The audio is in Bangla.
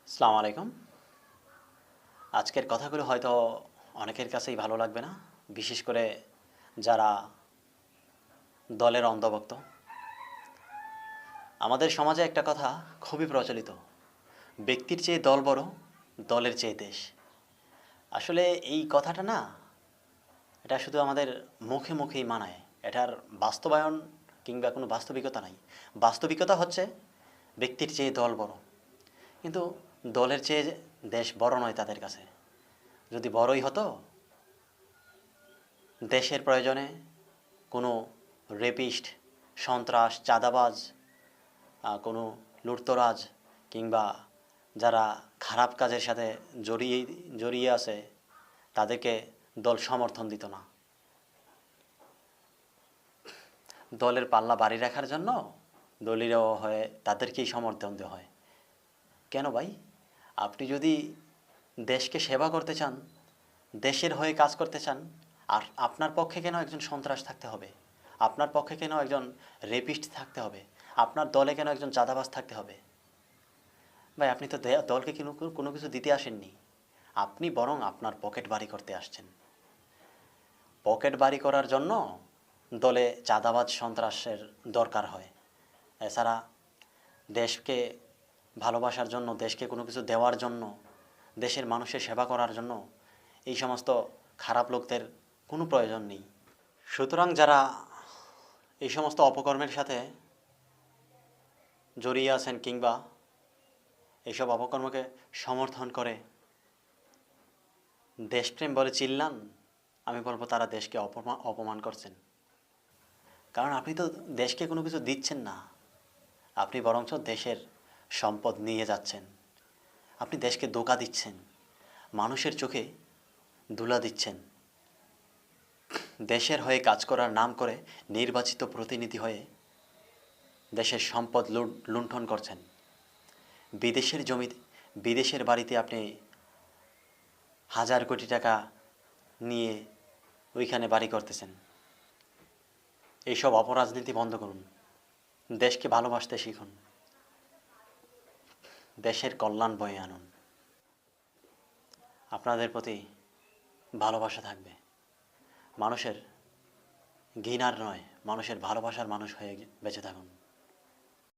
আসসালামু আলাইকুম। আজকের কথাগুলো হয়তো অনেকের কাছেই ভালো লাগবে না। বিশেষ করে যারা দলের অন্ধভক্ত। আমাদের সমাজে একটা কথা খুবই প্রচলিত। ব্যক্তির চেয়ে দল বড়, দলের চেয়ে দেশ। আসলে এই কথাটা না, এটা শুধু আমাদের মুখে মুখেই মানায়। এটার বাস্তবায়ন কিংবা কোনো বাস্তবিকতা নাই। বাস্তবিকতা হচ্ছে ব্যক্তির চেয়ে দল বড়। কিন্তু দলের চেয়ে দেশ বড় নয় তাদের কাছে। যদি বড়ই হতো, দেশের প্রয়োজনে কোনো রেপিস্ট, সন্ত্রাস, চাঁদাবাজ, কোনো লুটতরাজ কিংবা যারা খারাপ কাজের সাথে জড়িয়ে জড়িয়ে আছে তাদেরকে দল সমর্থন দিত না। দলের পাল্লা ভারী রাখার জন্য দলীয় হয়ে তাদেরকেই সমর্থন দেওয়া হয়। কেন ভাই? আপনি যদি দেশকে সেবা করতে চান, দেশের হয়ে কাজ করতে চান, আর আপনার পক্ষে কেন একজন সন্ত্রাস থাকতে হবে? আপনার পক্ষে কেন একজন রেপিস্ট থাকতে হবে? আপনার দলে কেন একজন চাঁদাবাজ থাকতে হবে? ভাই, আপনি তো দলকে কোনো কিছু দিতে আসেননি। আপনি বরং আপনার পকেট ভারী করতে আসছেন। পকেট ভারী করার জন্য দলে চাঁদাবাজ, সন্ত্রাসের দরকার হয়। এছাড়া দেশকে ভালোবাসার জন্য, দেশকে কোনো কিছু দেওয়ার জন্য, দেশের মানুষের সেবা করার জন্য এই সমস্ত খারাপ লোকদের কোনো প্রয়োজন নেই। সুতরাং যারা এই সমস্ত অপকর্মের সাথে জড়িয়ে আছেন কিংবা এইসব অপকর্মকে সমর্থন করে দেশপ্রেম বলে চিল্লান, আমি বলবো তারা দেশকে অপমান করছেন। কারণ আপনি তো দেশকে কোনো কিছু দিচ্ছেন না, আপনি বরঞ্চ দেশের সম্পদ নিয়ে যাচ্ছেন। আপনি দেশকে ধোঁকা দিচ্ছেন, মানুষের চোখে ধুলা দিচ্ছেন। দেশের হয়ে কাজ করার নাম করে নির্বাচিত প্রতিনিধি হয়ে দেশের সম্পদ লুণ্ঠন করছেন। বিদেশের জমিতে, বিদেশের বাড়িতে আপনি হাজার কোটি টাকা নিয়ে ওইখানে বাড়ি করতেছেন। এইসব অপরাজনীতি বন্ধ করুন, দেশকে ভালোবাসতে শিখুন, দেশের কল্যাণ বয়ে আনুন। আপনাদের প্রতি ভালোবাসা থাকবে। মানুষের ঘৃণার নয়, মানুষের ভালোবাসার মানুষ হয়ে বেঁচে থাকুন।